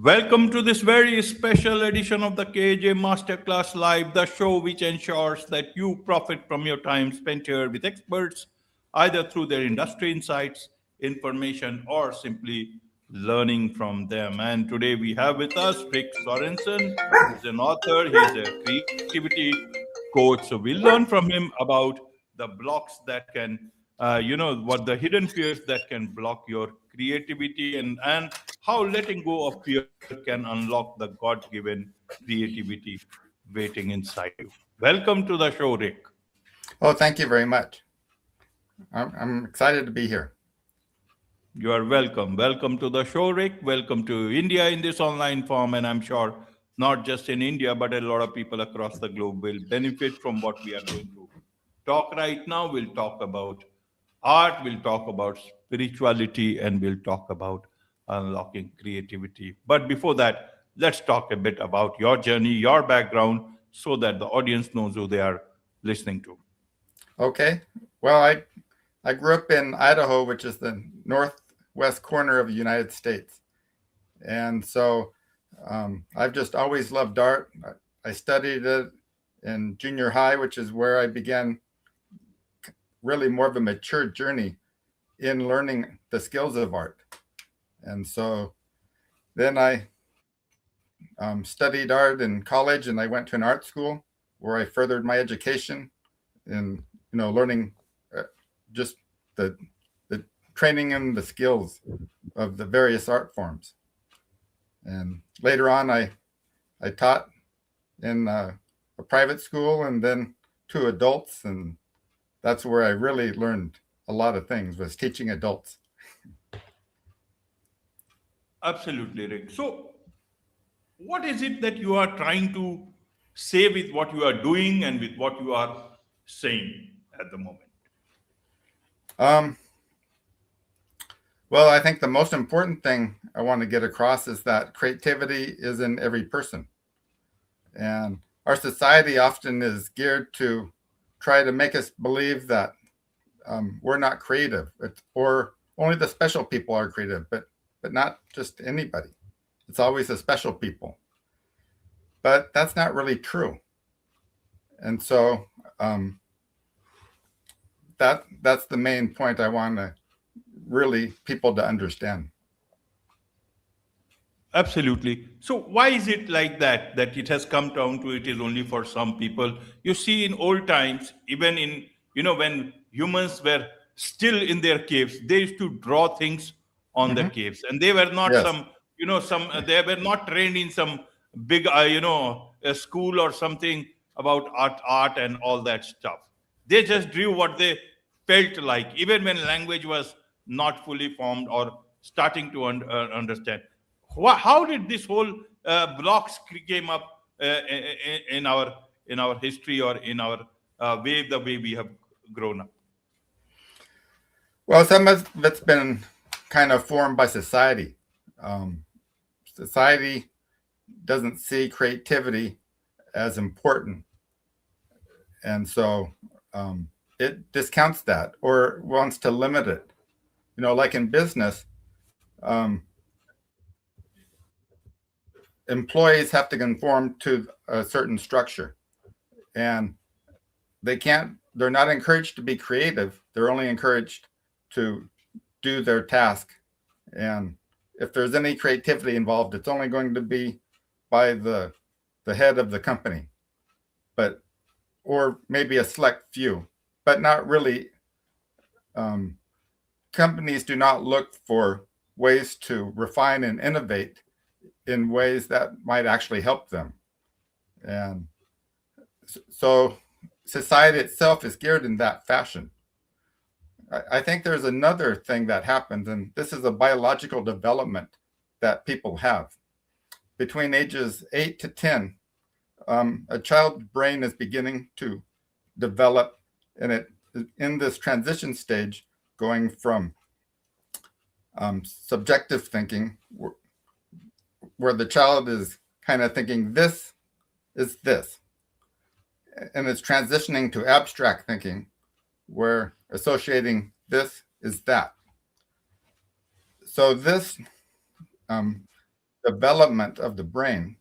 Welcome to this very special edition of the KAJ Masterclass Live, the show which ensures that you profit from your time spent here with experts, either through their industry insights, information, or simply learning from them. And today we have with us Rick Sorenson. He's an author, he's a creativity coach. So we'll learn from him about the blocks that can, what the hidden fears that can block your creativity and how letting go of fear can unlock the God given creativity waiting inside you. Welcome to the show, Rick. Oh, thank you very much. I'm excited to be here. You are welcome. Welcome to the show, Rick. Welcome to India in this online form. And I'm sure not just in India, but a lot of people across the globe will benefit from what we are going to talk right now. We'll talk about art, we'll talk about spirituality, and we'll talk about unlocking creativity. But before that, let's talk a bit about your journey, your background, so that the audience knows who they are listening to. Okay. Well, I grew up in Idaho, which is the northwest corner of the United States. And so I've just always loved art. I studied it in junior high, which is where I began really more of a mature journey in learning the skills of art. And so then I studied art in college, and I went to an art school where I furthered my education in learning just the training and the skills of the various art forms. And later on, I taught in a private school and then to adults, and that's where I really learned a lot of things, was teaching adults. Absolutely, Rick. So, what is it that you are trying to say with what you are doing and with what you are saying at the moment? Um, well, I think the most important thing I want to get across is that creativity is in every person. And our society often is geared to try to make us believe that we're not creative, or only the special people are creative, but not just anybody. It's always the special people. But that's not really true. And so that's the main point I want to really people to understand. Absolutely. So why is it like that? That it has come down to it is only for some people. You see, in old times, even in when humans were still in their caves, they used to draw things on the Hmm. caves, and they were not Yes. some they were not trained in some big a school or something about art and all that stuff. They just drew what they felt like, even when language was not fully formed or starting to understand. How did this whole blocks came up in our history or in our the way we have grown up? Well, some of it's been kind of formed by society. Society doesn't see creativity as important, and so it discounts that or wants to limit it. Like in business, um, employees have to conform to a certain structure, and they're not encouraged to be creative. They're only encouraged to do their task. And if there's any creativity involved, it's only going to be by the head of the company, but or maybe a select few, but not really. um, Companies do not look for ways to refine and innovate in ways that might actually help them. And so society itself is geared in that fashion. I think there's another thing that happens, and this is a biological development that people have. Between ages 8 to 10, a child's brain is beginning to develop, and it is in this transition stage, going from subjective thinking, where the child is kind of thinking this is this, and it's transitioning to abstract thinking, where associating this is that. So this development of the brain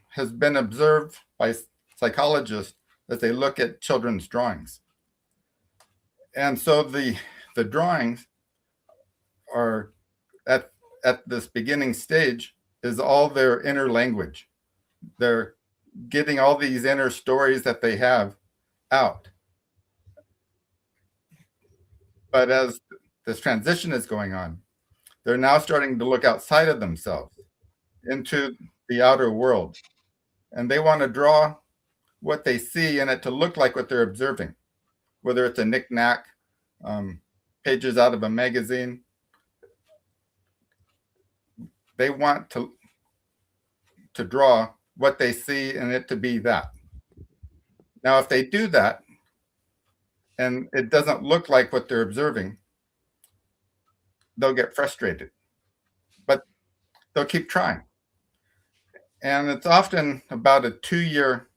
has been observed by psychologists as they look at children's drawings. And so the drawings are at this beginning stage is all their inner language. They're getting all these inner stories that they have out. But as this transition is going on, they're now starting to look outside of themselves into the outer world. And they want to draw what they see in it to look like what they're observing, whether it's a knick-knack, pages out of a magazine. They want to draw what they see and it to be that. Now, if they do that and it doesn't look like what they're observing, they'll get frustrated, but they'll keep trying. And it's often about a 2-year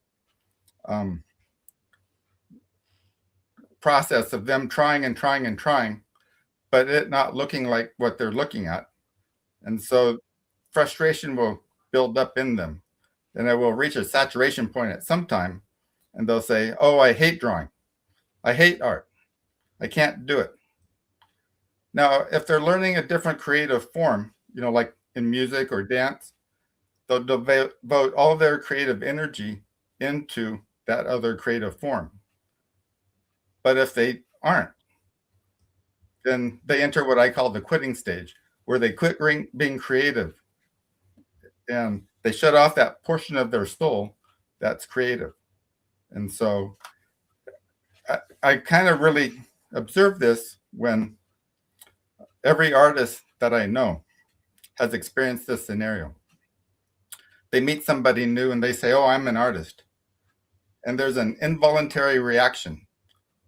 process of them trying and trying and trying, but it not looking like what they're looking at. And so frustration will build up in them, and it will reach a saturation point at some time, and they'll say, oh, I hate drawing. I hate art. I can't do it. Now, if they're learning a different creative form, like in music or dance, they'll devote all their creative energy into that other creative form. But if they aren't, then they enter what I call the quitting stage, where they quit being creative and they shut off that portion of their soul that's creative. And so I kind of really observe this when every artist that I know has experienced this scenario. They meet somebody new and they say, oh, I'm an artist. And there's an involuntary reaction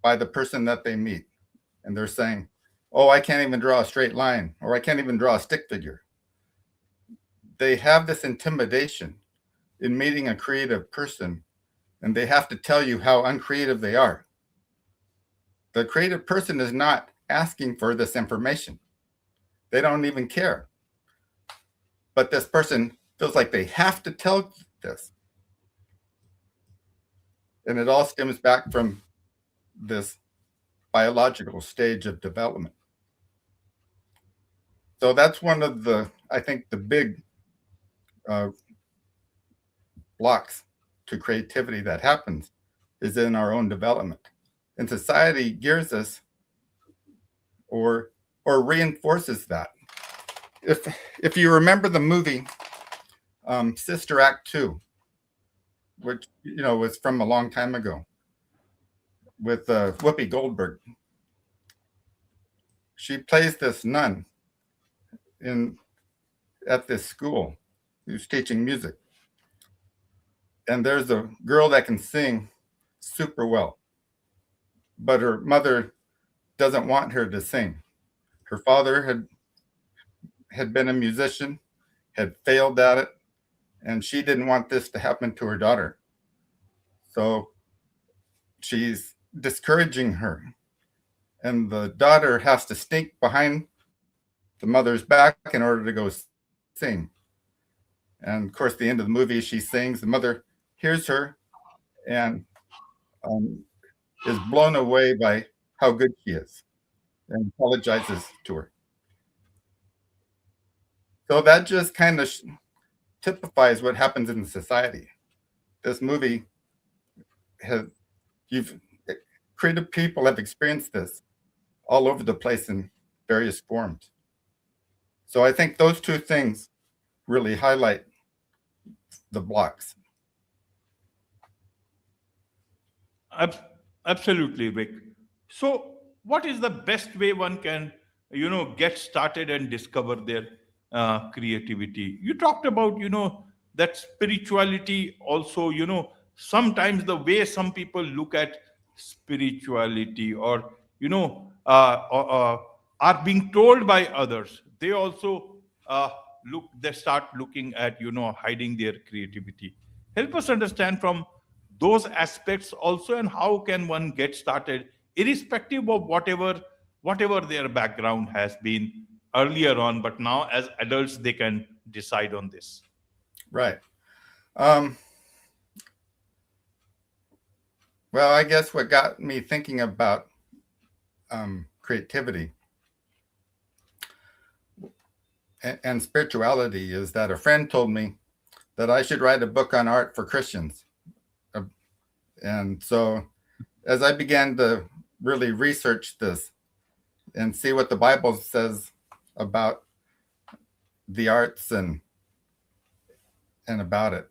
by the person that they meet. And they're saying, oh, I can't even draw a straight line, or I can't even draw a stick figure. They have this intimidation in meeting a creative person, and they have to tell you how uncreative they are. The creative person is not asking for this information. They don't even care. But this person feels like they have to tell this. And it all stems back from this biological stage of development. So that's one of the, I think, the big blocks to creativity that happens is in our own development. And society gears us or reinforces that. If you remember the movie Sister Act 2, which was from a long time ago, with Whoopi Goldberg, she plays this nun at this school who's teaching music, and there's a girl that can sing super well, but her mother doesn't want her to sing. Her father had been a musician, had failed at it, and she didn't want this to happen to her daughter. So she's discouraging her. And the daughter has to sneak behind the mother's back in order to go sing. And of course, at the end of the movie, she sings. The mother hears her and is blown away by how good she is and apologizes to her. So that just kind of typifies what happens in society. This movie creative people have experienced this all over the place in various forms. So I think those two things really highlight the blocks. Absolutely, Vic. So, what is the best way one can, get started and discover their creativity? You talked about, that spirituality also, sometimes the way some people look at spirituality or, are being told by others, they also they start looking at, hiding their creativity. Help us understand from those aspects also, and how can one get started irrespective of whatever their background has been earlier on, but now as adults they can decide on this? Right. Well, I guess what got me thinking about creativity and spirituality is that a friend told me that I should write a book on art for Christians. And so as I began to really research this and see what the Bible says about the arts and about it,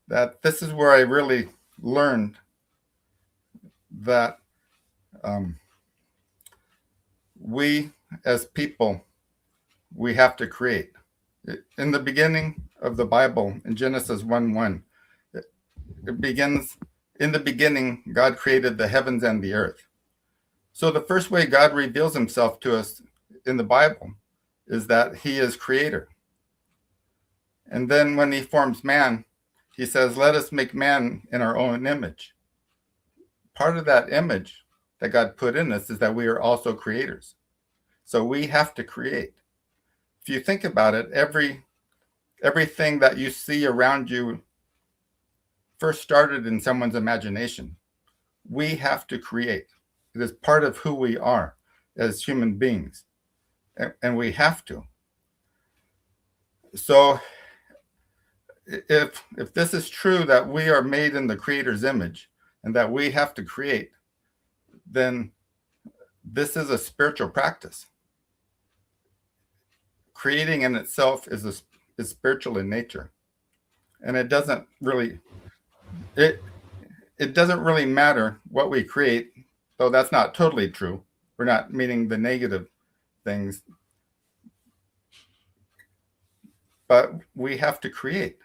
that this is where I really learned that we as people, we have to create. In the beginning of the Bible, in Genesis 1:1, it begins, in the beginning, God created the heavens and the earth. So the first way God reveals himself to us in the Bible is that he is creator. And then when he forms man, he says, let us make man in our own image. Part of that image that God put in us is that we are also creators. So we have to create. If you think about it, everything that you see around you first started in someone's imagination. We have to create. It is part of who we are as human beings, and we have to. So if this is true, that we are made in the Creator's image and that we have to create, then this is a spiritual practice. Creating in itself is spiritual in nature, and it doesn't really matter what we create, though that's not totally true. We're not meaning the negative things, but we have to create.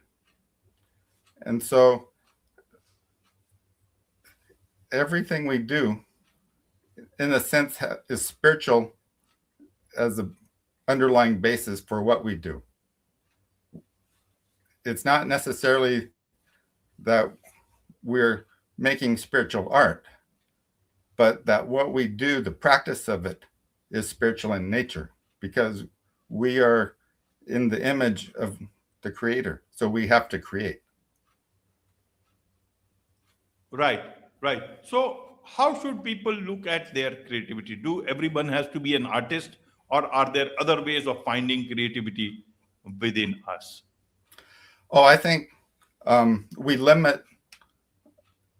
And so everything we do, in a sense, is spiritual as an underlying basis for what we do. It's not necessarily that we're making spiritual art, but that what we do, the practice of it, is spiritual in nature, because we are in the image of the Creator. So we have to create. Right. So how should people look at their creativity? Do everyone has to be an artist, or are there other ways of finding creativity within us? Oh, I think we limit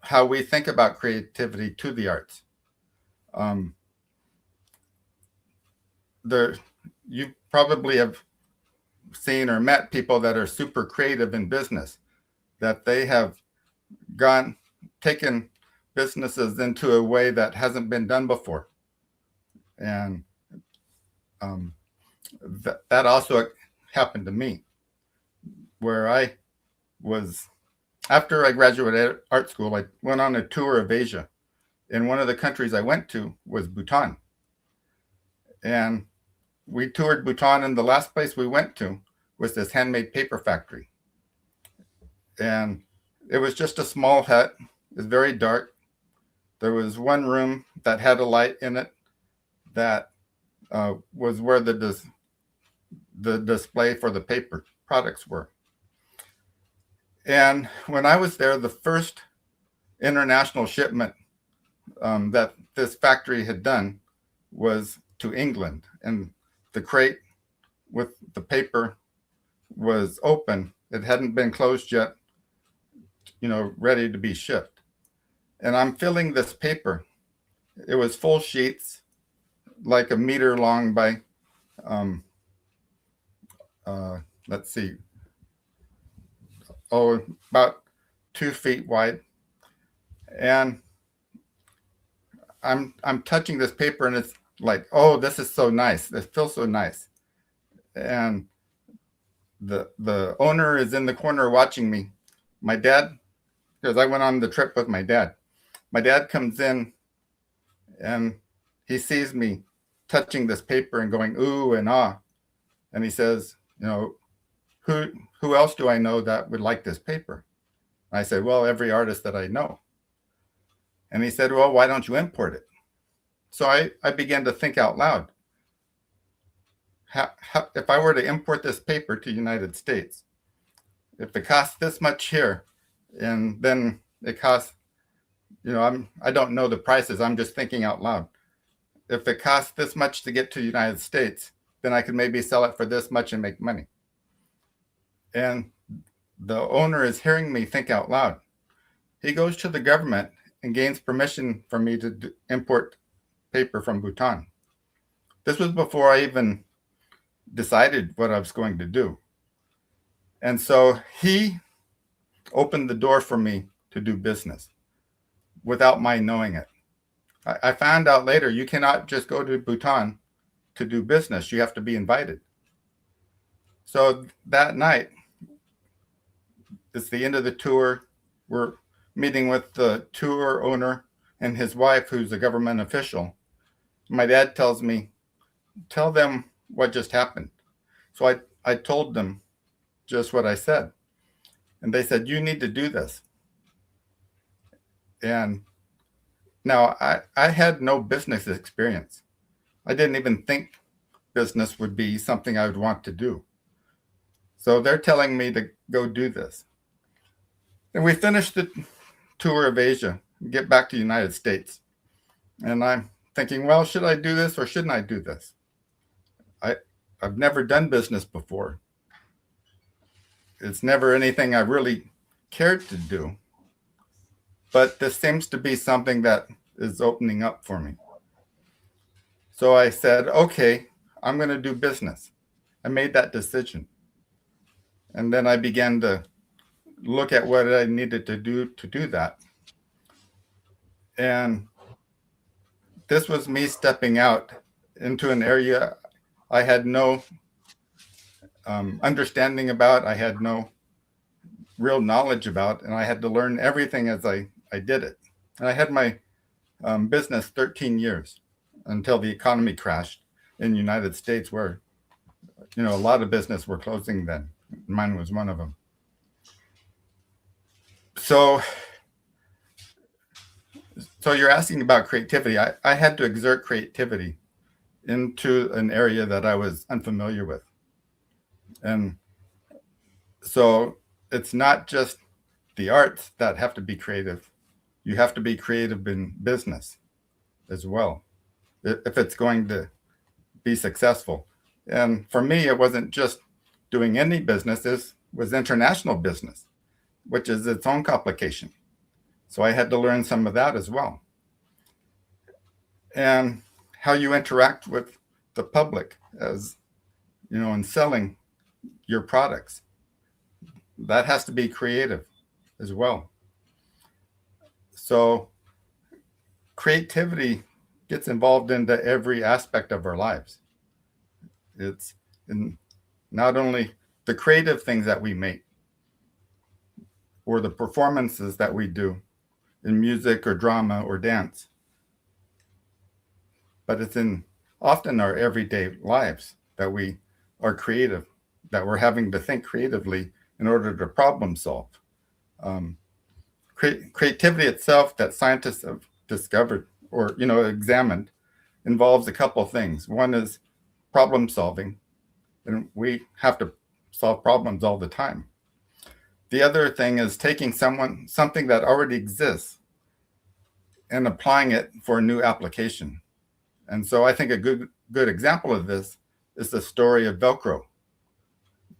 how we think about creativity to the arts. You probably have seen or met people that are super creative in business, that they have taken businesses into a way that hasn't been done before. And that also happened to me, where I was, after I graduated art school, I went on a tour of Asia. And one of the countries I went to was Bhutan. And we toured Bhutan, and the last place we went to was this handmade paper factory. And it was just a small hut. It was very dark. There was one room that had a light in it that was where the display for the paper products were. And when I was there, the first international shipment that this factory had done was to England, and the crate with the paper was open. It hadn't been closed yet, ready to be shipped. And I'm filling this paper. It was full sheets, like a meter long by, about 2 feet wide. And I'm touching this paper, and it's like, oh, this is so nice. This feels so nice. And the owner is in the corner watching me. My dad, because I went on the trip with my dad. My dad comes in, and he sees me touching this paper and going ooh and ah. And he says, who else do I know that would like this paper? I said, well, every artist that I know. And he said, well, why don't you import it? So I began to think out loud. if I were to import this paper to the United States, if it costs this much here, and then it costs, I don't know the prices. I'm just thinking out loud. If it costs this much to get to the United States, then I could maybe sell it for this much and make money. And the owner is hearing me think out loud. He goes to the government and gains permission for me to import paper from Bhutan. This was before I even decided what I was going to do. And so he opened the door for me to do business without my knowing it. I found out later you cannot just go to Bhutan to do business. You have to be invited. So that night, it's the end of the tour. We're meeting with the tour owner and his wife, who's a government official. My dad tells me, tell them what just happened. So I told them just what I said. And they said, you need to do this. And now I had no business experience. I didn't even think business would be something I would want to do. So they're telling me to go do this. And we finished the tour of Asia, get back to the United States. And I'm thinking, well, should I do this or shouldn't I do this? I've never done business before. It's never anything I really cared to do. But this seems to be something that is opening up for me. So I said, okay, I'm going to do business. I made that decision. And then I began to look at what I needed to do that. And this was me stepping out into an area I had no understanding about. I had no real knowledge about, and I had to learn everything as I did it. And I had my business 13 years until the economy crashed in the United States, where a lot of business were closing then. Mine was one of them. So you're asking about creativity. I had to exert creativity into an area that I was unfamiliar with. And so it's not just the arts that have to be creative. You have to be creative in business as well, if it's going to be successful. And for me, it wasn't just doing any business. This was international business, which is its own complication. So I had to learn some of that as well. And how you interact with the public, as in selling your products. That has to be creative as well. So creativity gets involved into every aspect of our lives. It's in not only the creative things that we make or the performances that we do in music or drama or dance, but it's in often our everyday lives that we are creative, that we're having to think creatively in order to problem solve. Creativity itself that scientists have discovered or examined involves a couple of things. One is problem solving, and we have to solve problems all the time. The other thing is taking something that already exists and applying it for a new application. And so I think a good example of this is the story of Velcro.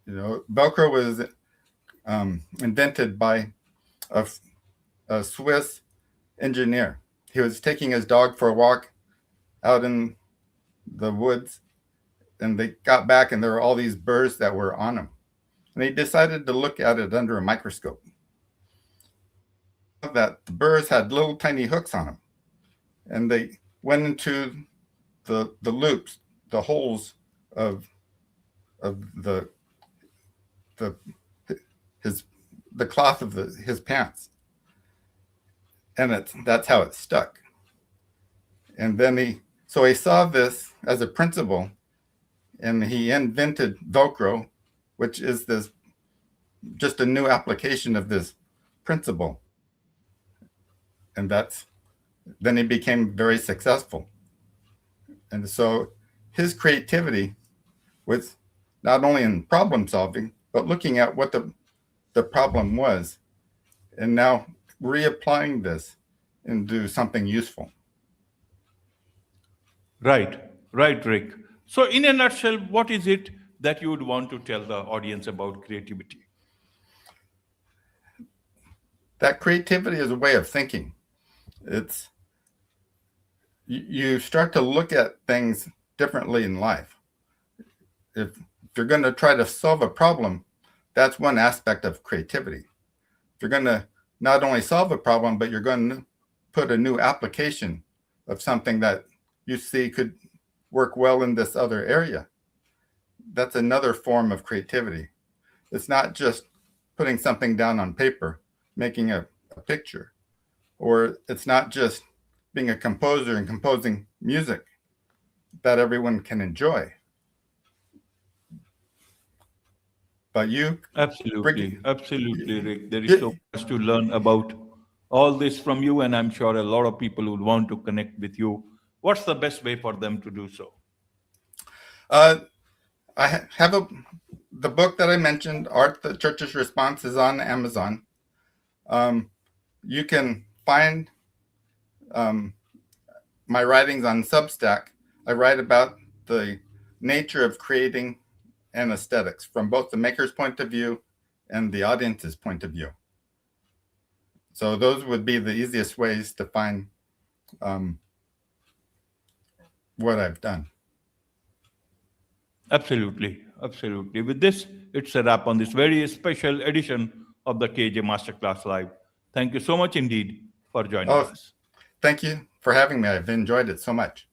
Velcro was invented by a Swiss engineer. He was taking his dog for a walk out in the woods, and they got back and there were all these burrs that were on him. And he decided to look at it under a microscope. That the burrs had little tiny hooks on them, and they went into the loops, the holes of the cloth of his pants, and that's how it stuck. And then he saw this as a principle, and he invented Velcro, which is this just a new application of this principle. And then he became very successful. And so his creativity with not only in problem solving, but looking at what the problem was, and now reapplying this into something useful. Right, right, Rick. So, in a nutshell, what is it that you would want to tell the audience about creativity? That creativity is a way of thinking. It's you start to look at things differently in life. If you're going to try to solve a problem, that's one aspect of creativity. If you're going to not only solve a problem, but you're going to put a new application of something that you see could work well in this other area, that's another form of creativity. It's not just putting something down on paper, making a picture, or it's not just being a composer and composing music that everyone can enjoy. But you Absolutely, bring, absolutely, Rick. There is so much to learn about all this from you, and I'm sure a lot of people would want to connect with you. What's the best way for them to do so? uh, have the book that I mentioned, Art the Church's Response, is on Amazon. You can find my writings on Substack. I write about the nature of creating and aesthetics from both the maker's point of view and the audience's point of view. So those would be the easiest ways to find what I've done. Absolutely, absolutely. With this, it's a wrap on this very special edition of the KJ Masterclass Live. Thank you so much indeed for joining Oh, us. thank you for having me. I've enjoyed it so much.